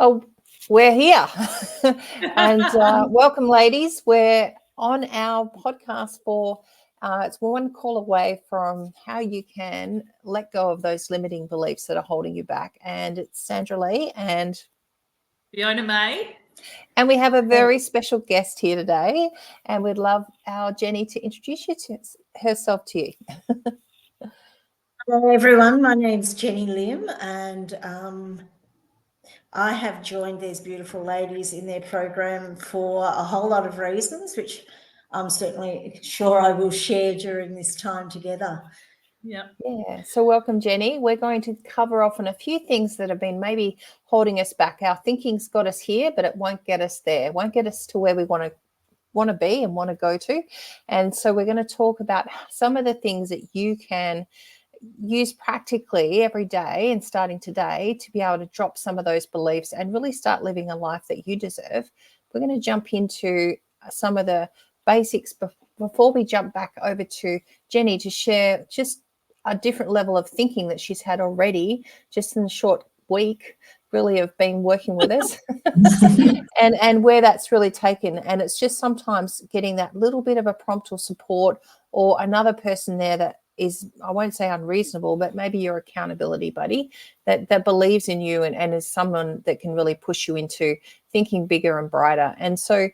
Oh, we're here. And welcome, ladies. We're on our podcast for it's one call away from how you can let go of those limiting beliefs that are holding you back. And it's Sandra Lee and Fiona May. And we have a very special guest here today. And we'd love our Jenny to introduce herself to you. Hello, everyone. My name's Jenny Lim, and I have joined these beautiful ladies in their program for a whole lot of reasons, which I'm certainly sure I will share during this time together. Yeah. So welcome, Jenny. We're going to cover off on a few things that have been maybe holding us back. Our thinking's got us here, but it won't get us there. It won't get us to where we want to be and want to go to. And so we're going to talk about some of the things that you can use practically every day and starting today to be able to drop some of those beliefs and really start living a life that you deserve. We're going to jump into some of the basics before we jump back over to Jenny to share just a different level of thinking that she's had already just in a short week really of being working with us and where that's really taken. And it's just sometimes getting that little bit of a prompt or support or another person there that is, I won't say unreasonable, but maybe your accountability buddy that believes in you and is someone that can really push you into thinking bigger and brighter. And so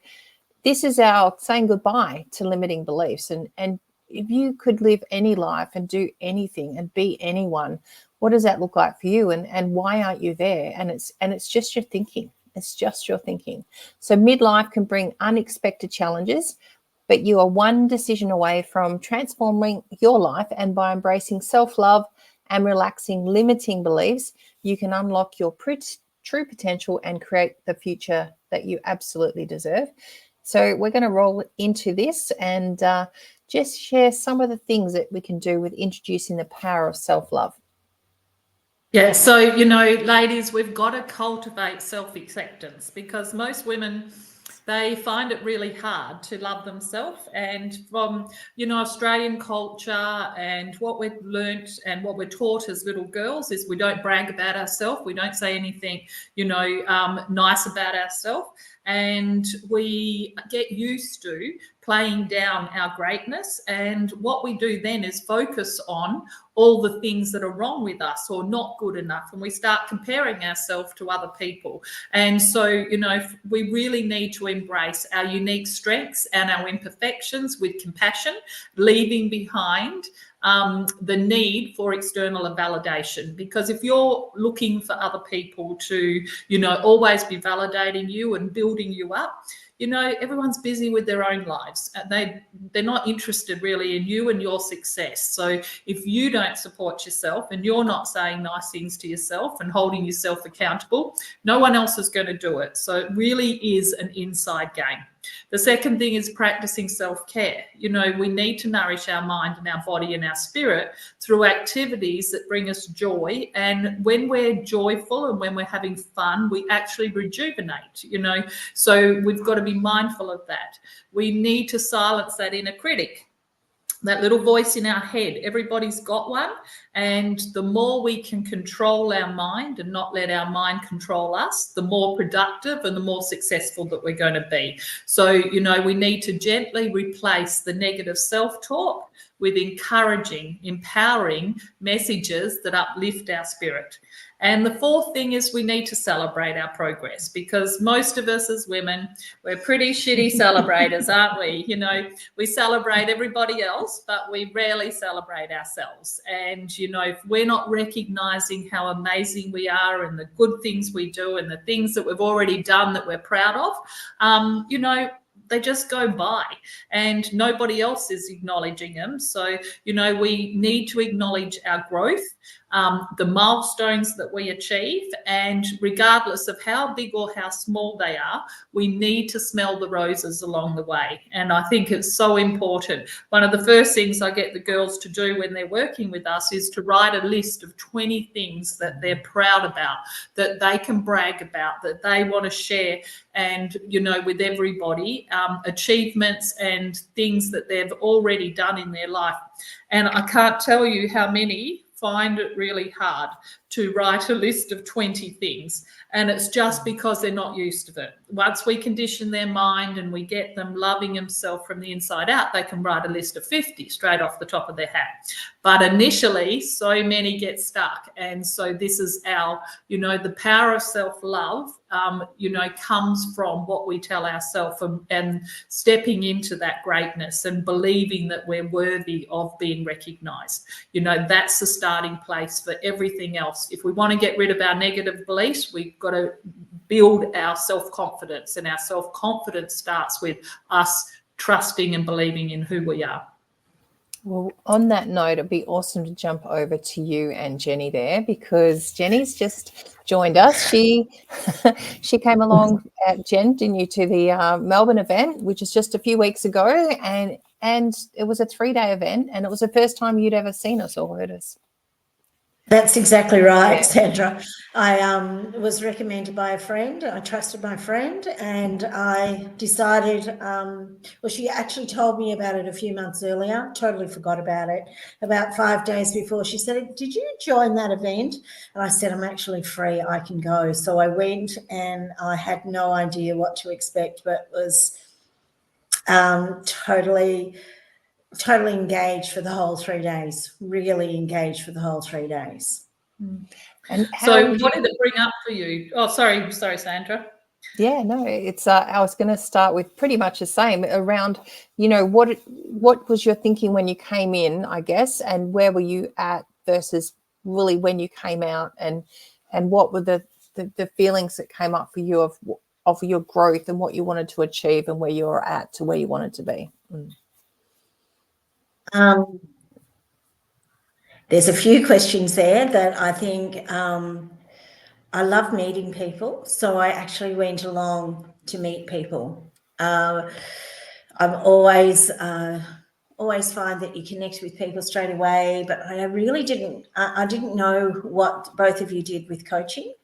this is our saying goodbye to limiting beliefs. And if you could live any life and do anything and be anyone, what does that look like for you? And why aren't you there? And it's just your thinking. It's just your thinking. So midlife can bring unexpected challenges, but you are one decision away from transforming your life. And by embracing self-love and relaxing limiting beliefs, you can unlock your true potential and create the future that you absolutely deserve. So we're going to roll into this and just share some of the things that we can do with introducing the power of self-love. Yeah, so, ladies, we've got to cultivate self-acceptance because most women, they find it really hard to love themselves. And from, Australian culture and what we've learnt and what we're taught as little girls is we don't brag about ourselves. We don't say anything, nice about ourselves. And we get used to playing down our greatness. And what we do then is focus on all the things that are wrong with us or not good enough. And we start comparing ourselves to other people. And so, we really need to embrace our unique strengths and our imperfections with compassion, leaving behind the need for external validation. Because if you're looking for other people to, always be validating you and building you up, everyone's busy with their own lives. They're not interested really in you and your success. So if you don't support yourself and you're not saying nice things to yourself and holding yourself accountable, no one else is going to do it. So it really is an inside game. The second thing is practicing self-care. We need to nourish our mind and our body and our spirit through activities that bring us joy. And when we're joyful and when we're having fun, we actually rejuvenate, So we've got to be mindful of that. We need to silence that inner critic, that little voice in our head. Everybody's got one. And the more we can control our mind and not let our mind control us, the more productive and the more successful that we're going to be. So, we need to gently replace the negative self-talk with encouraging, empowering messages that uplift our spirit. And the fourth thing is we need to celebrate our progress because most of us as women, we're pretty shitty celebrators, aren't we? We celebrate everybody else, but we rarely celebrate ourselves. And, if we're not recognizing how amazing we are and the good things we do and the things that we've already done that we're proud of, they just go by and nobody else is acknowledging them. So, we need to acknowledge our growth, the milestones that we achieve, and regardless of how big or how small they are, we need to smell the roses along the way. And I think it's so important. One of the first things I get the girls to do when they're working with us is to write a list of 20 things that they're proud about, that they can brag about, that they want to share and, with everybody, achievements and things that they've already done in their life. And I can't tell you how many find it really hard to write a list of 20 things. And it's just because they're not used to it. Once we condition their mind and we get them loving themselves from the inside out, they can write a list of 50 straight off the top of their hat. But initially, so many get stuck. And so this is our, the power of self-love, comes from what we tell ourselves, and stepping into that greatness and believing that we're worthy of being recognized. That's the starting place for everything else. If we want to get rid of our negative beliefs, we've got to build our self-confidence, and our self-confidence starts with us trusting and believing in who we are. Well, on that note, it'd be awesome to jump over to you and Jenny there, because Jenny's just joined us. She came along, Jen, didn't you, to the Melbourne event, which is just a few weeks ago, and it was a 3-day event, and it was the first time you'd ever seen us or heard us. That's exactly right, Sandra. I was recommended by a friend. I trusted my friend, and I decided, she actually told me about it a few months earlier, totally forgot about it. About 5 days before, she said, "Did you join that event?" And I said, "I'm actually free, I can go." So I went, and I had no idea what to expect, but was totally engaged for the whole 3 days, really engaged for the whole 3 days. And so what did it bring up for you? Oh, sorry, Sandra. Yeah, no, it's I was going to start with pretty much the same around, what was your thinking when you came in, I guess, and where were you at versus really when you came out, and what were the feelings that came up for you of your growth and what you wanted to achieve and where you were at to where you wanted to be? There's a few questions there that I think I love meeting people, so I actually went along to meet people. I'm always find that you connect with people straight away, but I really didn't. I didn't know what both of you did with coaching.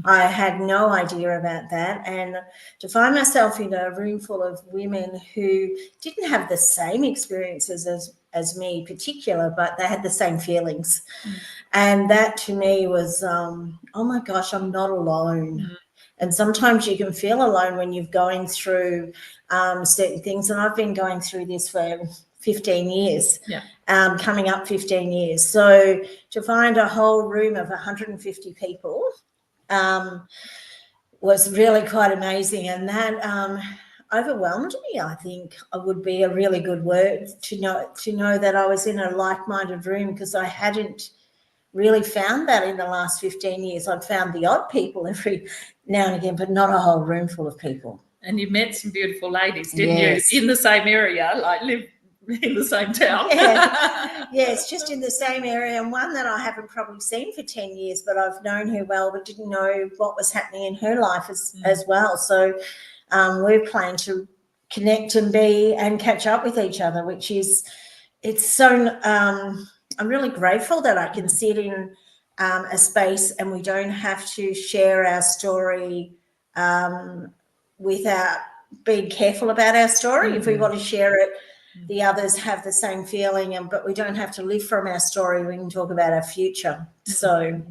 I had no idea about that, and to find myself in a room full of women who didn't have the same experiences as me particular, but they had the same feelings. And that to me was, oh my gosh, I'm not alone. And sometimes you can feel alone when you're going through certain things. And I've been going through this for 15 years, coming up 15 years. So to find a whole room of 150 people was really quite amazing. And that overwhelmed me. I think it would be a really good word to know that I was in a like-minded room, because I hadn't really found that in the last 15 years. I'd found the odd people every now and again, but not a whole room full of people. And you met some beautiful ladies, didn't you? In the same area, like live in the same town. Yes, just in the same area, and one that I haven't probably seen for 10 years, but I've known her well, but didn't know what was happening in her life as well. So we're planning to connect and catch up with each other, which is, it's so, I'm really grateful that I can sit in a space and we don't have to share our story without being careful about our story. If we want to share it, the others have the same feeling, but we don't have to live from our story. We can talk about our future. So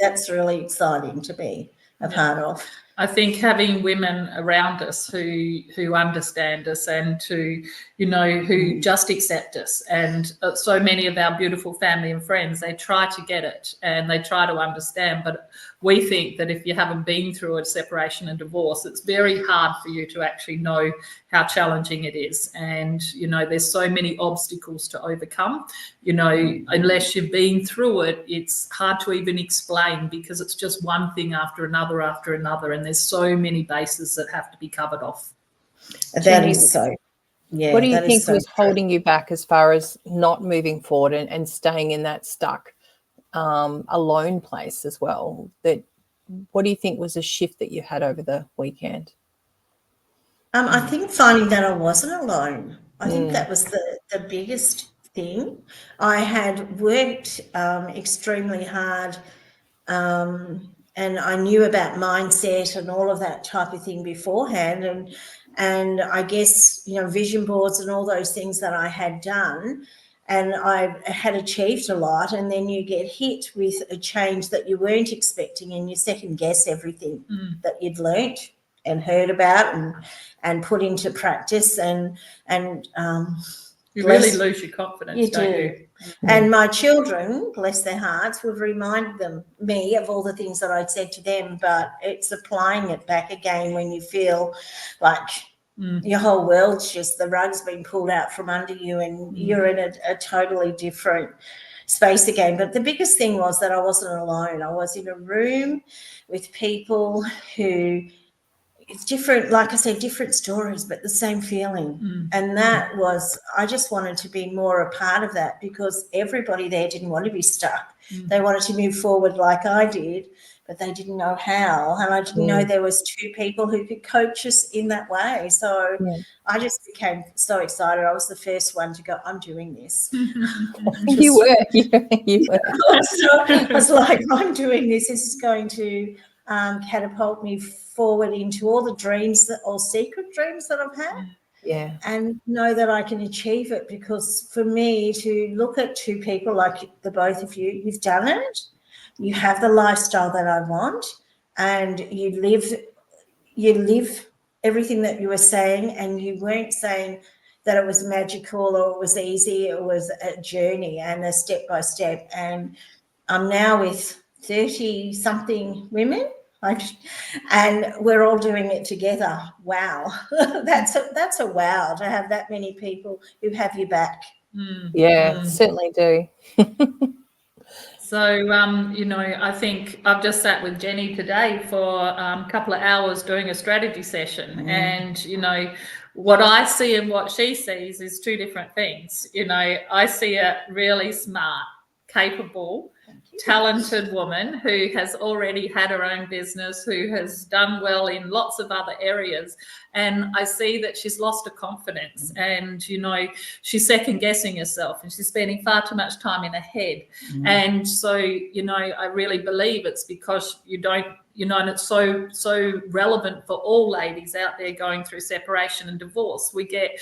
that's really exciting to be a part of. I think having women around us who understand us and who just accept us, and so many of our beautiful family and friends, they try to get it and they try to understand, but we think that if you haven't been through a separation and divorce, it's very hard for you to actually know how challenging it is. And, there's so many obstacles to overcome, unless you've been through it, it's hard to even explain, because it's just one thing after another, and there's so many bases that have to be covered off. That is so. Yeah. What do you think was holding you back as far as not moving forward and staying in that stuck alone place as well? What do you think was a shift that you had over the weekend? I think finding that I wasn't alone. I think that was the biggest thing. I had worked extremely hard, and I knew about mindset and all of that type of thing beforehand, and I guess vision boards and all those things that I had done and I had achieved a lot, and then you get hit with a change that you weren't expecting, and you second guess everything that you'd learnt and heard about and put into practice, and you really lose your confidence, you don't do. you? And my children, bless their hearts, would remind me of all the things that I'd said to them, but it's applying it back again when you feel like your whole world's just, the rug's been pulled out from under you, and you're in a totally different space again. But the biggest thing was that I wasn't alone. I was in a room with people who, it's different, like I said, different stories, but the same feeling. And that was, I just wanted to be more a part of that, because everybody there didn't want to be stuck. They wanted to move forward like I did, but they didn't know how. And I didn't know there was two people who could coach us in that way. So I just became so excited. I was the first one to go, I'm doing this. You were. So I was like, I'm doing this. This is going to catapult me forward into all the dreams, all secret dreams that I've had. Yeah. And know that I can achieve it, because for me to look at two people like the both of you, you've done it, you have the lifestyle that I want, and you live everything that you were saying, and you weren't saying that it was magical or it was easy. It was a journey and a step by step. And I'm now with 30 something women, and we're all doing it together. Wow. That's a wow, to have that many people who have your back. Yeah, certainly do. So, I think I've just sat with Jenny today for a couple of hours doing a strategy session, and, what I see and what she sees is two different things. I see a really smart, capable, talented woman who has already had her own business, who has done well in lots of other areas. And I see that she's lost her confidence, and, she's second guessing herself, and she's spending far too much time in her head. And so, I really believe it's because you don't, and it's so relevant for all ladies out there going through separation and divorce. We get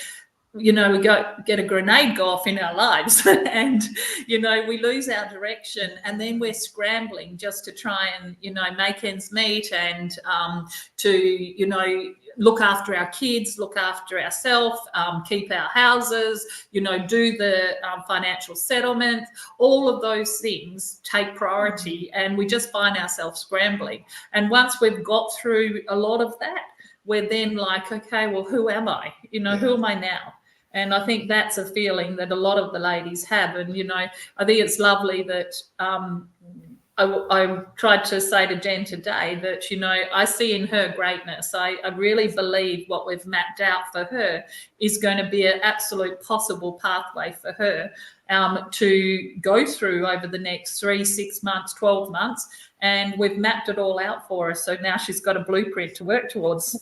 a grenade go off in our lives, and we lose our direction, and then we're scrambling just to try and make ends meet, and to look after our kids, look after ourselves, keep our houses, do the financial settlement. All of those things take priority, and we just find ourselves scrambling. And once we've got through a lot of that, we're then like, okay, well, who am I? Who am I now? And I think that's a feeling that a lot of the ladies have. And, I think it's lovely that I tried to say to Jen today that, I see in her greatness. I really believe what we've mapped out for her is going to be an absolute possible pathway for her to go through over the next 3, 6 months, 12 months. And we've mapped it all out for her. So now she's got a blueprint to work towards.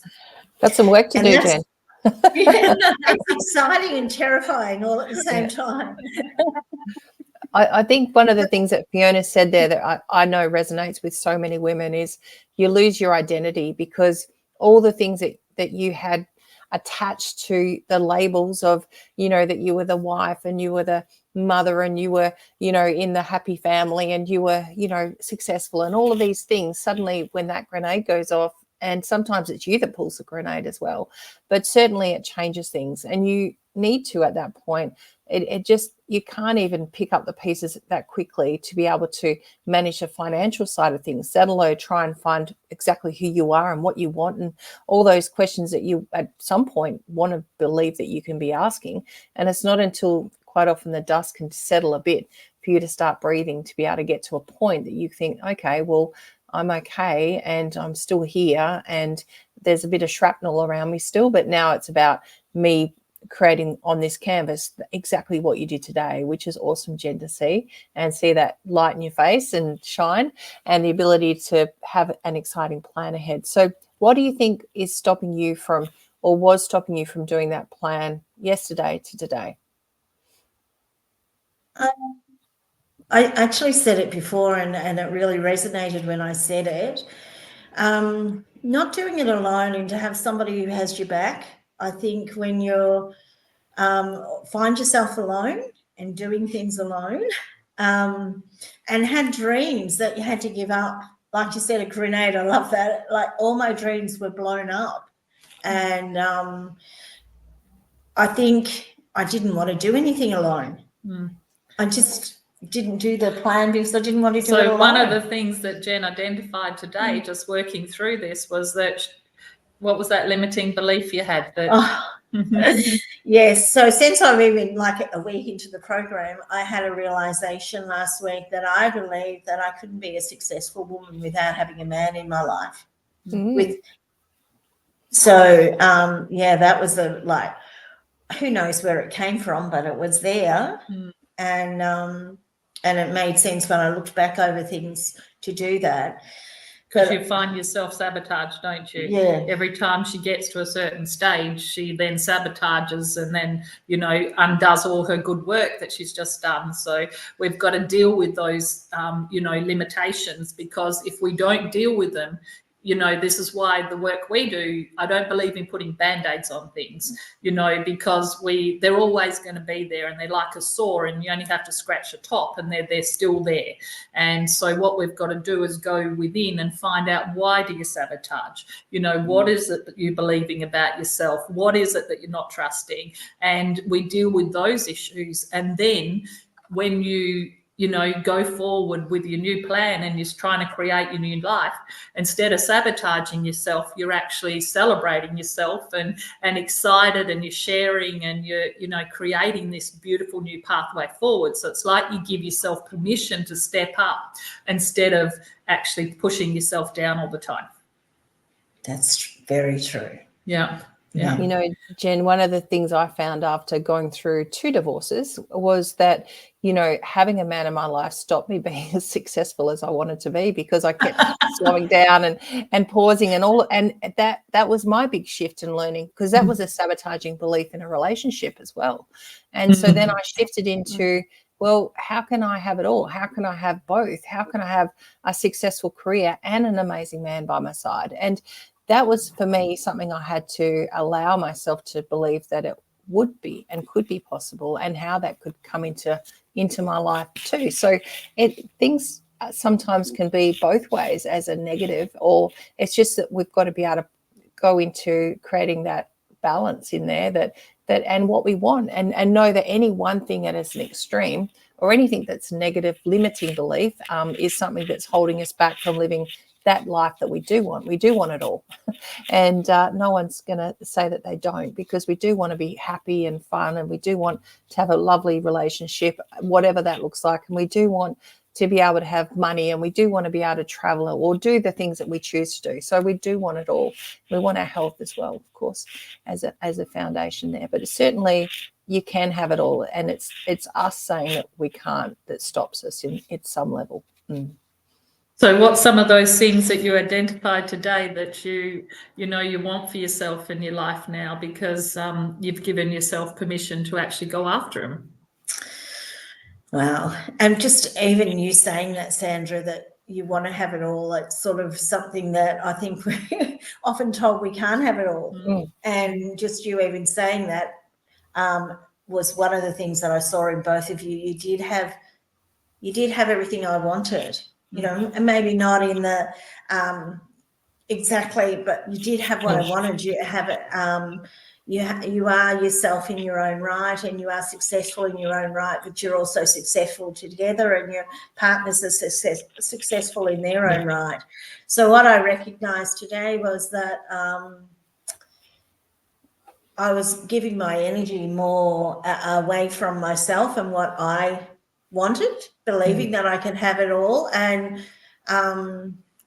Got some work to do, Jen. It's exciting and terrifying all at the same time. I think one of the things that Fiona said there that I know resonates with so many women is you lose your identity, because all the things that you had attached to the labels of, that you were the wife and you were the mother and you were, in the happy family and you were, successful, and all of these things, suddenly when that grenade goes off, and sometimes it's you that pulls the grenade as well, but certainly it changes things, and you need to, at that point, it just, you can't even pick up the pieces that quickly to be able to manage the financial side of things, let alone try and find exactly who you are and what you want, and all those questions that you at some point want to believe that you can be asking. And it's not until quite often the dust can settle a bit for you to start breathing, to be able to get to a point that you think, okay, well, I'm okay and I'm still here, and there's a bit of shrapnel around me still, but now it's about me creating on this canvas exactly what you did today, which is awesome, Jen, to see, and see that light in your face and shine, and the ability to have an exciting plan ahead. So what do you think is stopping you from, or was stopping you from, doing that plan yesterday to today? I actually said it before, and it really resonated when I said it. Not doing it alone, and to have somebody who has your back. I think when you're find yourself alone and doing things alone, and had dreams that you had to give up. Like you said, a grenade. I love that. Like all my dreams were blown up. And I think I didn't want to do anything alone. I just didn't do the plan because I didn't want to do it alone. So one of the things that Jen identified today, just working through this, was that, what was that limiting belief you had? That Yes. So since I'm even like a week into the program, I had a realization last week that I believed that I couldn't be a successful woman without having a man in my life. That was who knows where it came from, but it was there. And it made sense when I looked back over things to do that. Because you find yourself sabotaged, don't you? Yeah. Every time she gets to a certain stage, she then sabotages and then, undoes all her good work that she's just done. So we've got to deal with those, limitations, because if we don't deal with them, this is why the work we do, I don't believe in putting band-aids on things, because they're always going to be there, and they're like a saw, and you only have to scratch the top and they're still there. And so what we've got to do is go within and find out, why do you sabotage? What is it that you're believing about yourself? What is it that you're not trusting? And we deal with those issues. And then when you go forward with your new plan and you're trying to create your new life, instead of sabotaging yourself, you're actually celebrating yourself and excited, and you're sharing, and you're, creating this beautiful new pathway forward. So it's like you give yourself permission to step up instead of actually pushing yourself down all the time. That's very true. Yeah. Jen, one of the things I found after going through 2 divorces was that, having a man in my life stopped me being as successful as I wanted to be, because I kept slowing down and pausing and that was my big shift in learning, because that was a sabotaging belief in a relationship as well. And so then I shifted into, well, how can I have it all? How can I have both? How can I have a successful career and an amazing man by my side? And that was, for me, something I had to allow myself to believe that it would be and could be possible, and how that could come into my life too. So things sometimes can be both ways, as a negative, or it's just that we've got to be able to go into creating that balance in there, that and what we want, and know that any one thing that is an extreme, or anything that's negative, limiting belief, is something that's holding us back from living that life that we do want. We do want it all. And no one's going to say that they don't, because we do want to be happy and fun, and we do want to have a lovely relationship, whatever that looks like. And we do want to be able to have money, and we do want to be able to travel or do the things that we choose to do. So we do want it all. We want our health as well, of course, as a foundation there. But certainly you can have it all. And it's us saying that we can't that stops us at some level. So what's some of those things that you identified today that you want for yourself in your life now, because you've given yourself permission to actually go after them? Wow. And just even you saying that, Sandra, that you want to have it all, it's sort of something that I think we're often told we can't have it all. And just you even saying that was one of the things that I saw in both of you. You did have everything I wanted. And maybe not in the exactly, but you did have what I wanted. You have it. You are yourself in your own right, and you are successful in your own right, but you're also successful together, and your partners are successful in their own right. So what I recognized today was that I was giving my energy more away from myself and what I wanted, believing that I could have it all, and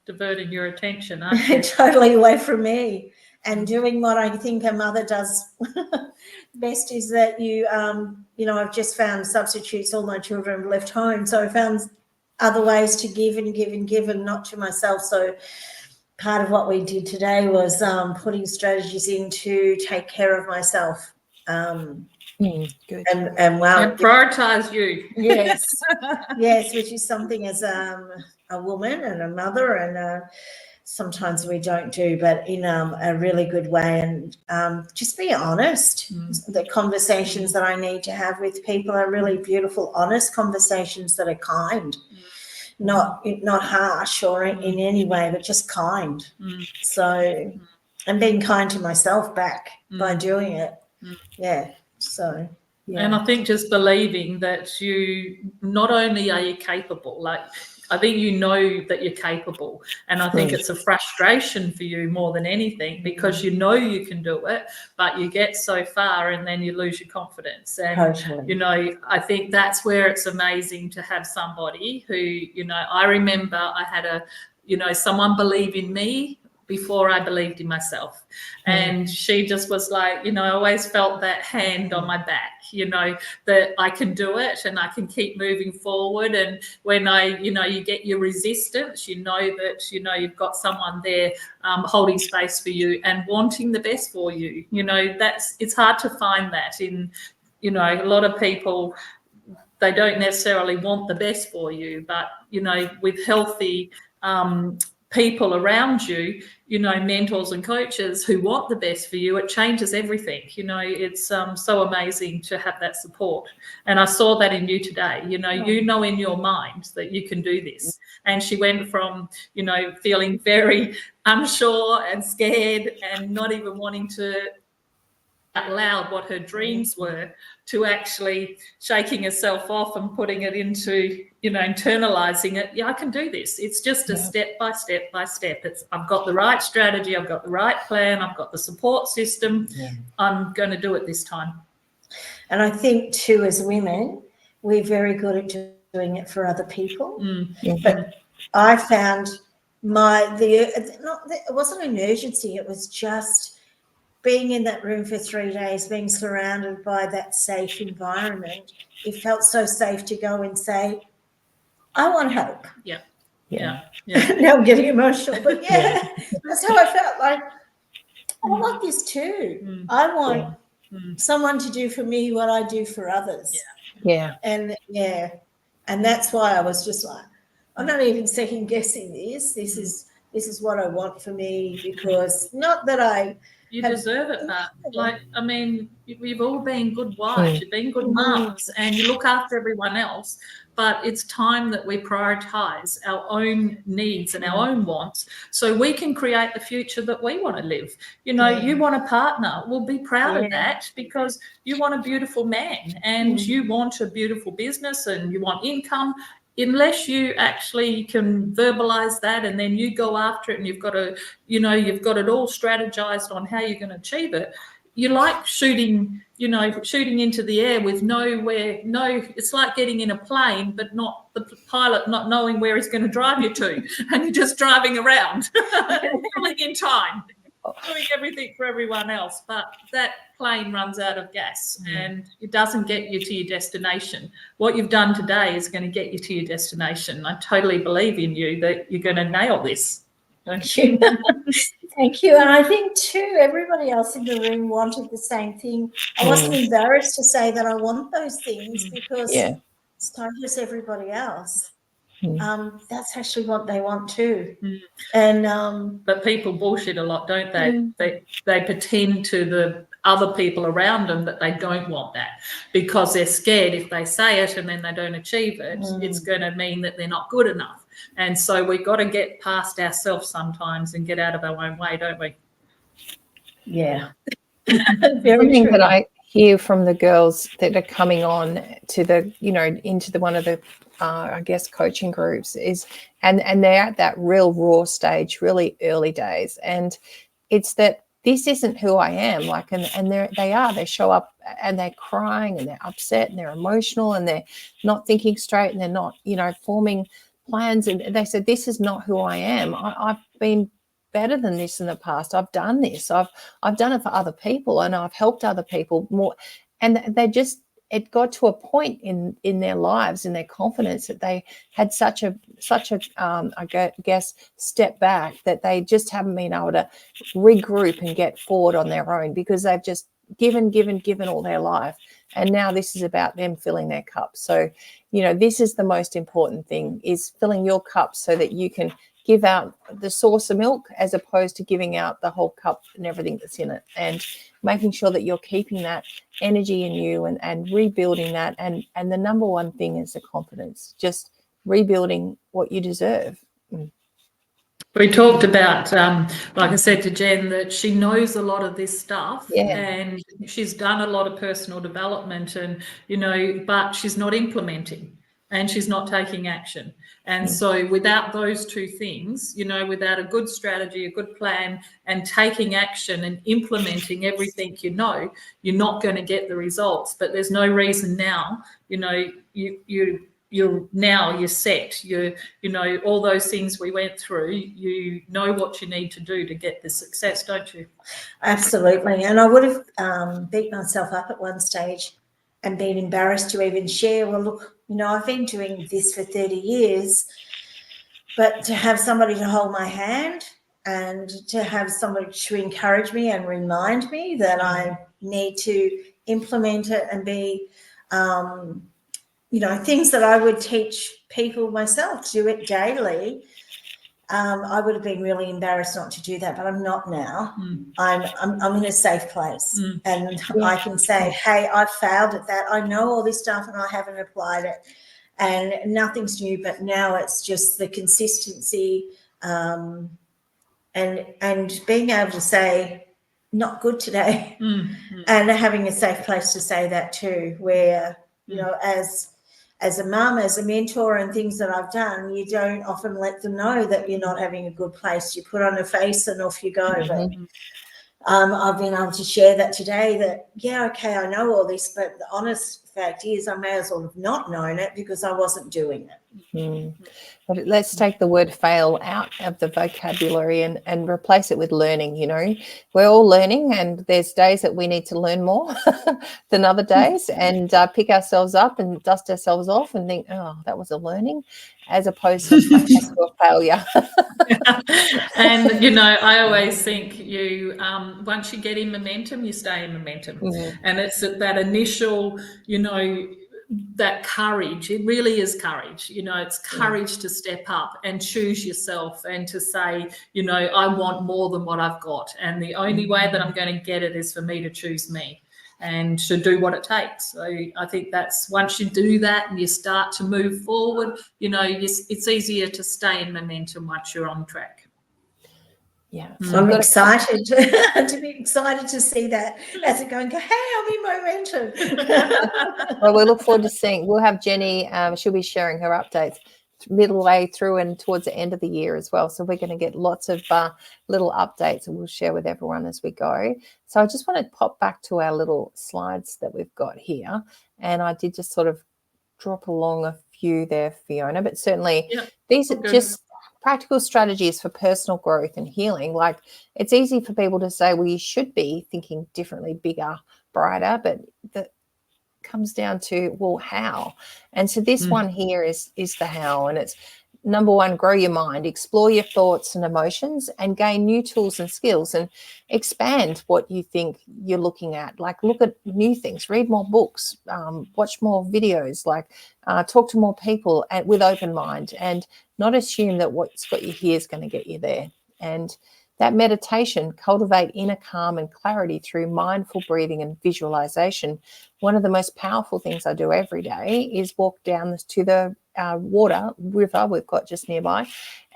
diverting your attention, aren't you? totally away from me, and doing what I think a mother does best is that I've just found substitutes. All my children have left home, so I found other ways to give and give and give, and not to myself. So part of what we did today was putting strategies in to take care of myself. Good. And wow, and prioritize you. Yes, yes, which is something as a woman and a mother and sometimes we don't do, but in a really good way. And just be honest. The conversations that I need to have with people are really beautiful, honest conversations that are kind, not harsh or in any way, but just kind. So, and being kind to myself back by doing it. Yeah. So. Yeah. And I think just believing that you not only are you capable, like I think you know that you're capable, and I think it's a frustration for you more than anything, because you know you can do it, but you get so far and then you lose your confidence. And you know, I think that's where it's amazing to have somebody who, you know, I remember I had someone believe in me before I believed in myself. And she just was like, you know, I always felt that hand on my back, you know, that I can do it and I can keep moving forward. And when you get your resistance, you know that, you know, you've got someone there holding space for you and wanting the best for you. You know, it's hard to find that in, you know, a lot of people, they don't necessarily want the best for you, but, you know, with healthy people around you, you know, mentors and coaches who want the best for you, it changes everything. You know, it's so amazing to have that support. And I saw that in you today. You know in your mind that you can do this. And she went from, you know, feeling very unsure and scared and not even wanting to out loud what her dreams were, to actually shaking herself off and putting it into, you know, internalizing it. Yeah, I can do this. It's just a step by step. I've got the right strategy. I've got the right plan. I've got the support system. I'm going to do it this time. And I think too, as women, we're very good at doing it for other people. But I found it wasn't an urgency. It was just being in that room for 3 days, being surrounded by that safe environment. It felt so safe to go and say, I want help. Yeah. Now I'm getting emotional, but that's how I felt. Like, I want this too. I want someone to do for me what I do for others. And that's why I was just like, I'm not even second guessing this. This is what I want for me, because not that you deserve it, but like, I mean, we've all been good wives, you've been good mums, and you look after everyone else, but it's time that we prioritize our own needs and our own wants so we can create the future that we want to live. You know, you want a partner, we'll be proud of that, because you want a beautiful man and you want a beautiful business and you want income. Unless you actually can verbalize that and then you go after it and you've got it all strategized on how you're going to achieve it. You like shooting into the air with it's like getting in a plane, but not the pilot not knowing where he's going to drive you to, and you're just driving around, filling in time, doing everything for everyone else, but that plane runs out of gas and it doesn't get you to your destination. What you've done today is going to get you to your destination. I totally believe in you that you're going to nail this. Thank you. Thank you. And I think too, everybody else in the room wanted the same thing. I wasn't embarrassed to say that I want those things, because it's not just everybody else. That's actually what they want too. And but people bullshit a lot, don't they? They pretend to the other people around them that they don't want that, because they're scared if they say it and then they don't achieve it, it's going to mean that they're not good enough. And so we've got to get past ourselves sometimes and get out of our own way, don't we? Yeah. Very true. That I hear from the girls that are coming on to the, you know, into one of the I guess coaching groups is, and they're at that real raw stage, really early days, and it's that this isn't who I am. Like, and they show up and they're crying and they're upset and they're emotional and they're not thinking straight and they're not, you know, forming plans. And they said, this is not who I am. I've been better than this in the past. I've done this. I've done it for other people and I've helped other people more. And it got to a point in their lives, in their confidence, that they had such a I guess step back that they just haven't been able to regroup and get forward on their own, because they've just given all their life. and now this is about them filling their cup. So, this is the most important thing, is filling your cup so that you can give out the source of milk as opposed to giving out the whole cup and everything that's in it, and making sure that you're keeping that energy in you and rebuilding that. And the number one thing is the confidence, just rebuilding what you deserve. We talked about, like I said to Jen, that she knows a lot of this stuff, and she's done a lot of personal development, and but she's not implementing, and she's not taking action. And so without those two things, without a good strategy, a good plan, and taking action and implementing everything, you're not going to get the results. But there's no reason now, you're set, all those things we went through, you know what you need to do to get the success, don't you? Absolutely. And I would have beat myself up at one stage and been embarrassed to even share, well, look, I've been doing this for 30 years, but to have somebody to hold my hand and to have somebody to encourage me and remind me that I need to implement it and be, things that I would teach people myself, to do it daily. I would have been really embarrassed not to do that, but I'm not now. I'm in a safe place, and I can say, hey, I failed at that. I know all this stuff and I haven't applied it, and nothing's new, but now it's just the consistency, and being able to say, not good today, and having a safe place to say that too, where, as a mum, as a mentor, and things that I've done, you don't often let them know that you're not having a good place. You put on a face and off you go. But I've been able to share that today, that, okay, I know all this, but the honest fact is I may as well have not known it because I wasn't doing it. But let's take the word fail out of the vocabulary and replace it with learning. We're all learning, and there's days that we need to learn more than other days, and pick ourselves up and dust ourselves off and think, oh, that was a learning, as opposed to a failure. And I always think once you get in momentum, you stay in momentum. And it's that initial, that courage. It really is courage. It's courage to step up and choose yourself and to say, I want more than what I've got, and the only way that I'm going to get it is for me to choose me and to do what it takes. So I think that's, once you do that and you start to move forward, it's easier to stay in momentum once you're on track. I'm excited to be excited to see that as it going, hey, I'm in momentum. Well, we look forward to seeing. We'll have Jenny, she'll be sharing her updates middle way through and towards the end of the year as well. So we're going to get lots of little updates and we'll share with everyone as we go. So I just want to pop back to our little slides that we've got here. And I did just sort of drop along a few there, Fiona, but certainly these are just practical strategies for personal growth and healing. Like, it's easy for people to say, well, you should be thinking differently, bigger, brighter, but that comes down to, well, how? And so this one here is the how, and it's number one, grow your mind, explore your thoughts and emotions, and gain new tools and skills, and expand what you think you're looking at. Like, look at new things, read more books, watch more videos, like talk to more people with open mind, and not assume that what's got you here is going to get you there. And that meditation, cultivate inner calm and clarity through mindful breathing and visualization. One of the most powerful things I do every day is walk down to the river we've got just nearby,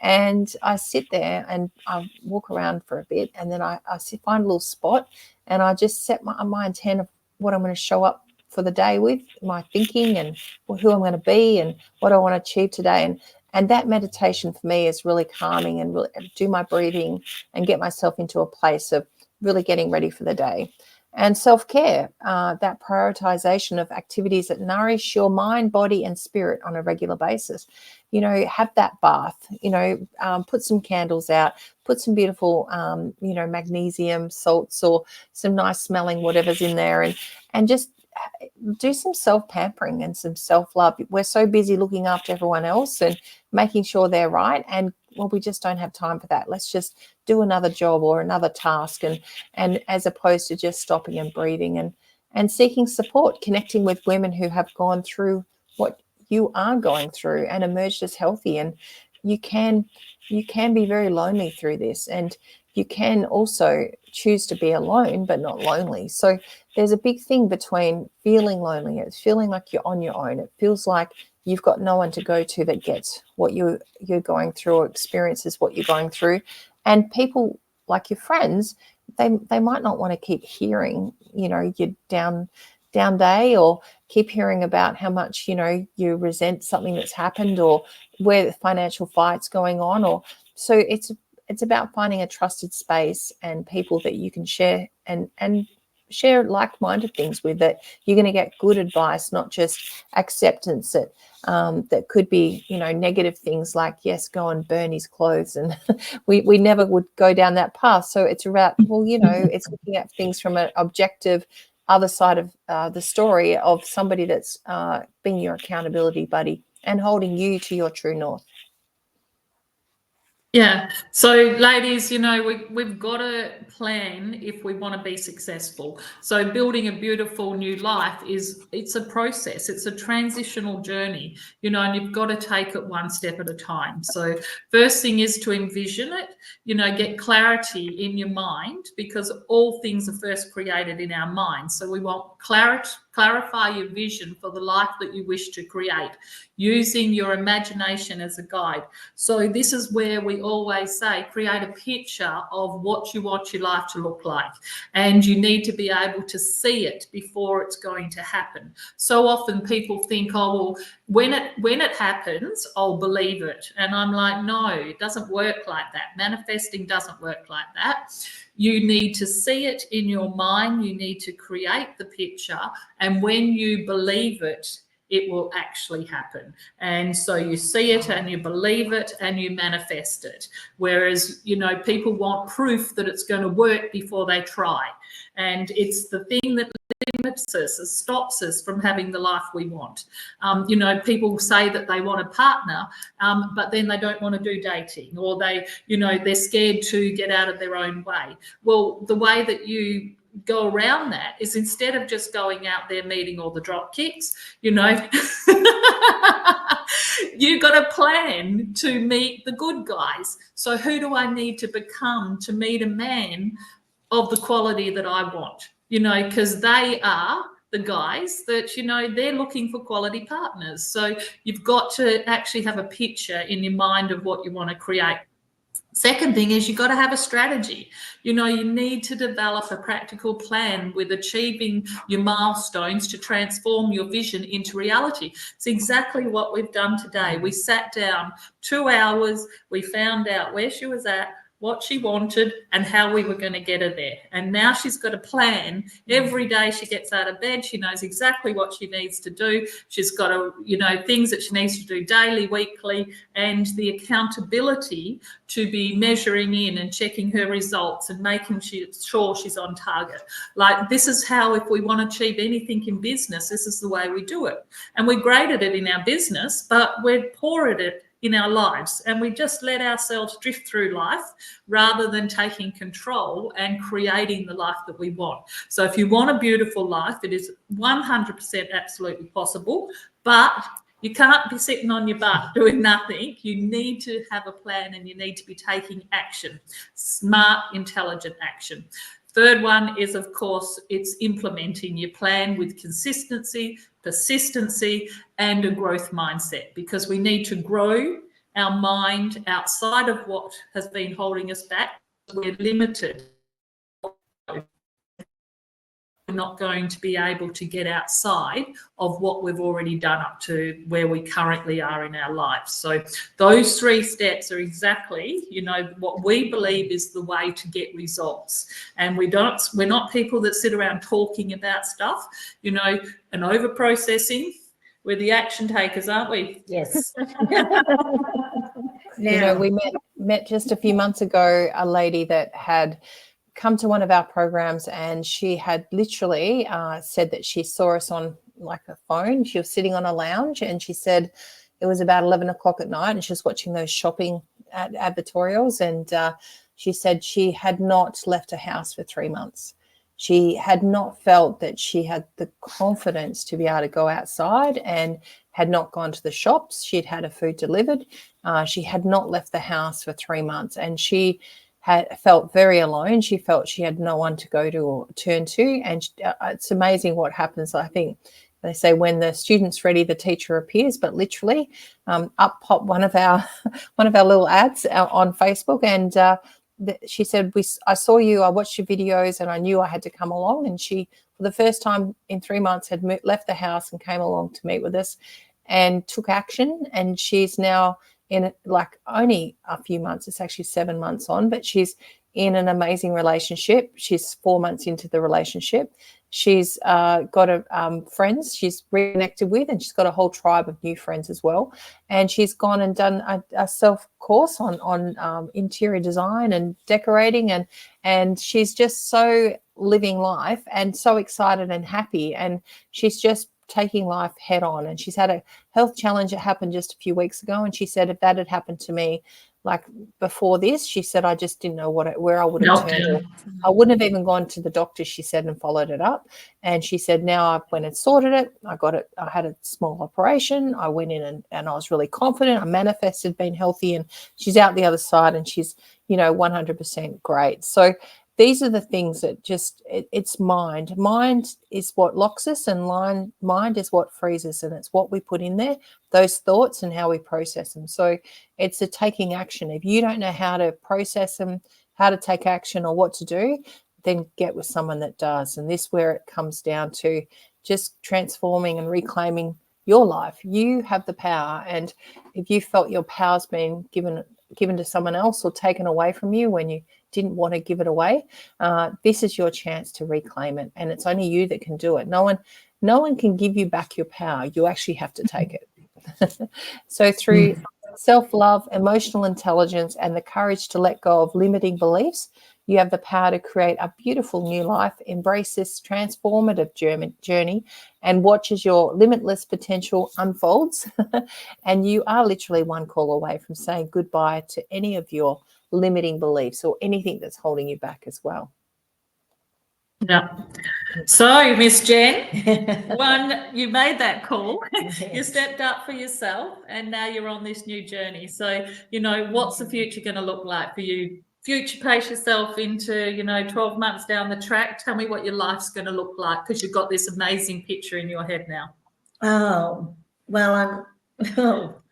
and I sit there and I walk around for a bit, and then I find a little spot and I just set my intent of what I'm going to show up for the day with, my thinking and who I'm going to be and what I want to achieve today. And that meditation for me is really calming, and really do my breathing and get myself into a place of really getting ready for the day. And self-care, that prioritization of activities that nourish your mind, body, and spirit on a regular basis. Have that bath, put some candles out, put some beautiful, magnesium salts or some nice smelling whatever's in there, and just do some self-pampering and some self-love. We're so busy looking after everyone else and making sure they're right, and we just don't have time for that. Let's just do another job or another task, and as opposed to just stopping and breathing and seeking support, connecting with women who have gone through what you are going through and emerged as healthy. And you can be very lonely through this, and you can also choose to be alone but not lonely. So there's a big thing between feeling lonely. It's feeling like you're on your own. It feels like you've got no one to go to that gets what you're going through or experiences what you're going through. And people like your friends, they might not want to keep hearing, your down day, or keep hearing about how much, you resent something that's happened, or where the financial fight's going on. Or so it's about finding a trusted space and people that you can share and share like-minded things with, that you're going to get good advice, not just acceptance that could be, negative things like, yes, go and burn his clothes. And we never would go down that path. So it's about, it's looking at things from an objective other side of the story of somebody that's being your accountability buddy and holding you to your true north. Yeah. So, ladies, we've got to plan if we want to be successful. So building a beautiful new life it's a process. It's a transitional journey, and you've got to take it one step at a time. So first thing is to envision it, get clarity in your mind, because all things are first created in our mind. So we want clarify your vision for the life that you wish to create, using your imagination as a guide. So this is where we always say, create a picture of what you want your life to look like. And you need to be able to see it before it's going to happen. So often people think, oh, well, when it happens, I'll believe it. And I'm like, no, it doesn't work like that. Manifesting doesn't work like that. You need to see it in your mind. You need to create the picture. And when you believe it, it will actually happen. And so you see it and you believe it and you manifest it. Whereas, people want proof that it's going to work before they try. And it's the thing that limits us, it stops us from having the life we want. People say that they want a partner, but then they don't want to do dating, or they're scared to get out of their own way. Well, the way that you go around that is, instead of just going out there meeting all the drop kicks, you've got a plan to meet the good guys. So who do I need to become to meet a man of the quality that I want? Because they are the guys that, they're looking for quality partners. So you've got to actually have a picture in your mind of what you want to create. Second thing is, you've got to have a strategy. You need to develop a practical plan with achieving your milestones to transform your vision into reality. It's exactly what we've done today. We sat down 2 hours, we found out where she was at, what she wanted, and how we were going to get her there. And now she's got a plan. Every day she gets out of bed, she knows exactly what she needs to do. She's got things that she needs to do daily, weekly, and the accountability to be measuring in and checking her results and making sure she's on target. Like, this is how, if we want to achieve anything in business, this is the way we do it. And we're great at it in our business, but we're poor at it in our lives, and we just let ourselves drift through life rather than taking control and creating the life that we want. So if you want a beautiful life, it is 100% absolutely possible, but you can't be sitting on your butt doing nothing. You need to have a plan, and you need to be taking action, smart, intelligent action. Third one is, of course, it's implementing your plan with consistency, persistency, and a growth mindset, because we need to grow our mind outside of what has been holding us back. We're limited. We're not going to be able to get outside of what we've already done up to where we currently are in our lives. So those 3 steps are exactly, what we believe is the way to get results. And we're not people that sit around talking about stuff, and over processing. We're the action takers, aren't we? Yes. We met just a few months ago a lady that had come to one of our programs, and she had literally said that she saw us on like a phone. She was sitting on a lounge, and she said it was about 11 o'clock at night, and she was watching those shopping advertorials, and she said she had not left her house for 3 months. She had not felt that she had the confidence to be able to go outside, and had not gone to the shops. She'd had her food delivered. She had not left the house for 3 months, and she had felt very alone. She felt she had no one to go to or turn to. And it's amazing what happens. I think they say when the student's ready, the teacher appears, but literally up popped one of our little ads on Facebook, and she said, I saw you, I watched your videos, and I knew I had to come along. And she, for the first time in 3 months, had left the house and came along to meet with us and took action. And she's now in like only a few months, it's actually 7 months on, but she's in an amazing relationship. She's 4 months into the relationship. She's got friends she's reconnected with, and she's got a whole tribe of new friends as well. And she's gone and done a self course on interior design and decorating, and she's just so living life and so excited and happy, and she's just taking life head on. And she's had a health challenge that happened just a few weeks ago, and she said if that had happened to me like before this, she said I just didn't know where I would have turned. I wouldn't have even gone to the doctor, she said, and followed it up. And she said now I went and sorted it. I had a small operation. I went in and I was really confident. I manifested being healthy, and she's out the other side, and she's 100% great. So these are the things that just, it's mind. Mind is what locks us, and mind is what frees us, and it's what we put in there, those thoughts, and how we process them. So it's a taking action. If you don't know how to process them, how to take action, or what to do, then get with someone that does. And this is where it comes down to just transforming and reclaiming your life. You have the power, and if you felt your power's been given to someone else or taken away from you when you didn't want to give it away, this is your chance to reclaim it, and it's only you that can do it. No one can give you back your power. You actually have to take it. So through self-love, emotional intelligence, and the courage to let go of limiting beliefs, you have the power to create a beautiful new life. Embrace this transformative journey and watch as your limitless potential unfolds. And you are literally one call away from saying goodbye to any of your limiting beliefs or anything that's holding you back as well. Yeah. So, Miss Jen, you made that call. Yes. You stepped up for yourself, and now you're on this new journey. So, what's the future going to look like for you? Future pace yourself into, 12 months down the track. Tell me what your life's going to look like, because you've got this amazing picture in your head now. Oh, well,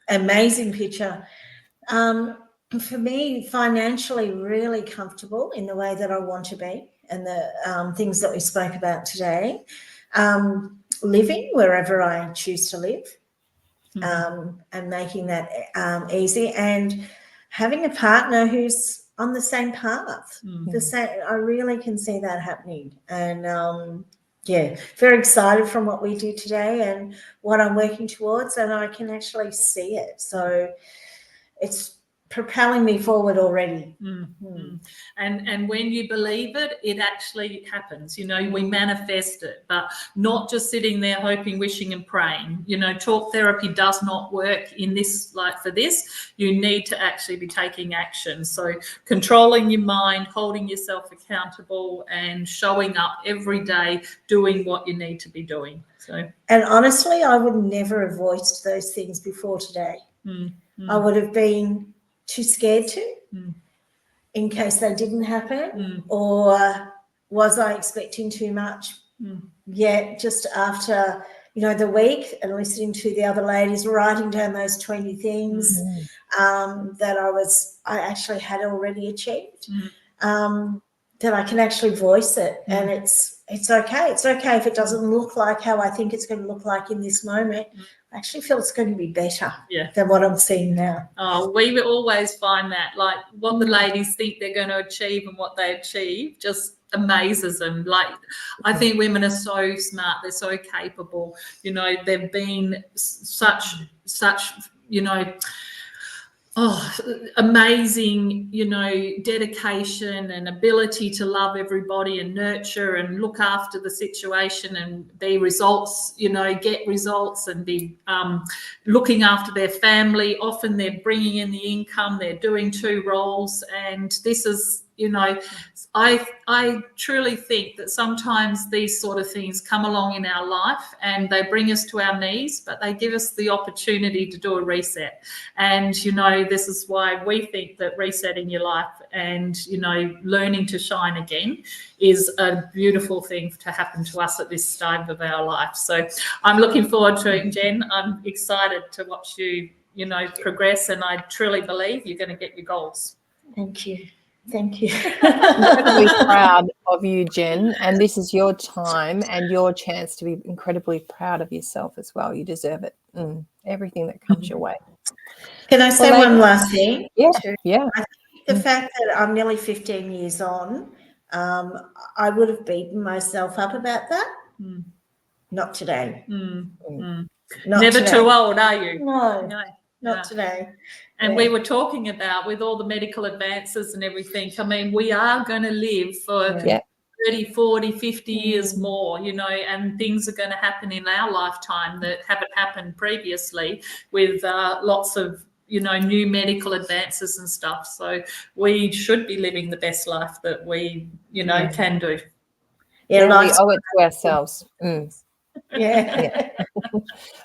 amazing picture. For me, financially really comfortable in the way that I want to be, and the things that we spoke about today. Living wherever I choose to live, and making that easy, and having a partner who's on the same path. I really can see that happening. And very excited from what we do today and what I'm working towards, and I can actually see it. So it's propelling me forward already. And when you believe it, it actually happens. We manifest it, but not just sitting there hoping, wishing, and praying. Talk therapy does not work in this, like for this. You need to actually be taking action. So controlling your mind, holding yourself accountable, and showing up every day, doing what you need to be doing. So, and honestly, I would never have voiced those things before today. I would have been too scared to, in case they didn't happen, or was I expecting too much? Yet just after the week and listening to the other ladies writing down those 20 things that I actually had already achieved, that I can actually voice it, and it's okay. It's okay if it doesn't look like how I think it's going to look like in this moment. I actually feel it's going to be better than what I'm seeing now. Oh, we always find that, like, what the ladies think they're going to achieve and what they achieve just amazes them. Like, I think women are so smart. They're so capable. They've been such amazing, dedication and ability to love everybody and nurture and look after the situation and be results, get results and be looking after their family. Often they're bringing in the income, they're doing 2 roles, and this is you know, I truly think that sometimes these sort of things come along in our life and they bring us to our knees, but they give us the opportunity to do a reset. And, you know, this is why we think that resetting your life and, you know, learning to shine again is a beautiful thing to happen to us at this stage of our life. So I'm looking forward to it, Jen. I'm excited to watch you, you know, progress, and I truly believe you're going to get your goals. Thank you. Thank you. Incredibly proud of you, Jen, and this is your time and your chance to be incredibly proud of yourself as well. You deserve it. Everything that comes your way. Can I say Well, one last thing? Yeah, too? yeah. I think the fact that I'm nearly 15 years on, I would have beaten myself up about that. Not today. Not Never today. too old, are you? No, No. not today. And Yeah. we were talking about, with all the medical advances and everything, I mean, we are going to live for Yeah. 30, 40, 50 years more, you know, and things are going to happen in our lifetime that haven't happened previously with lots of, you know, new medical advances and stuff. So we should be living the best life that we, you know, can do. Yeah, We owe it to ourselves. Yeah.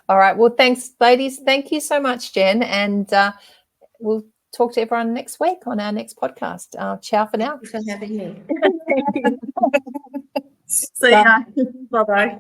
All right. Well, thanks, ladies. Thank you so much, Jen. And we'll talk to everyone next week on our next podcast. Ciao for now. Thank you for having me. See ya. Bye-bye.